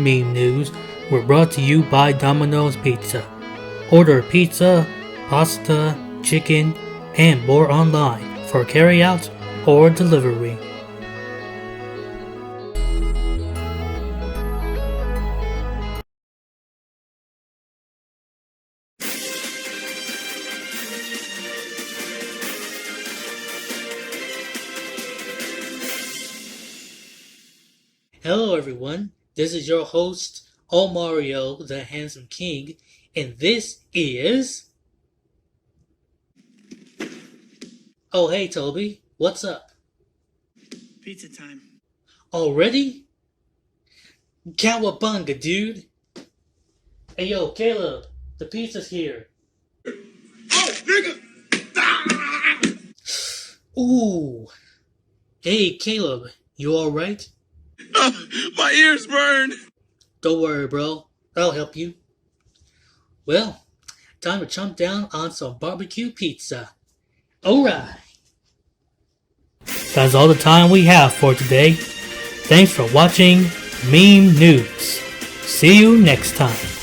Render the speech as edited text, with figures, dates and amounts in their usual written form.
meme news were brought to you by Domino's Pizza. Order pizza, pasta, chicken, and more online for carryout or delivery. Hello everyone, this is your host, Omario, the Handsome King, and this is... Oh hey Toby, what's up? Pizza time. Already? Cowabunga, dude! Hey yo, Caleb, the pizza's here. Oh, nigga! Ooh! Hey Caleb, you alright? My ears burn! Don't worry bro, I'll help you. Well, time to chomp down on some barbecue pizza. Alright! That's all the time we have for today. Thanks for watching Meme News. See you next time.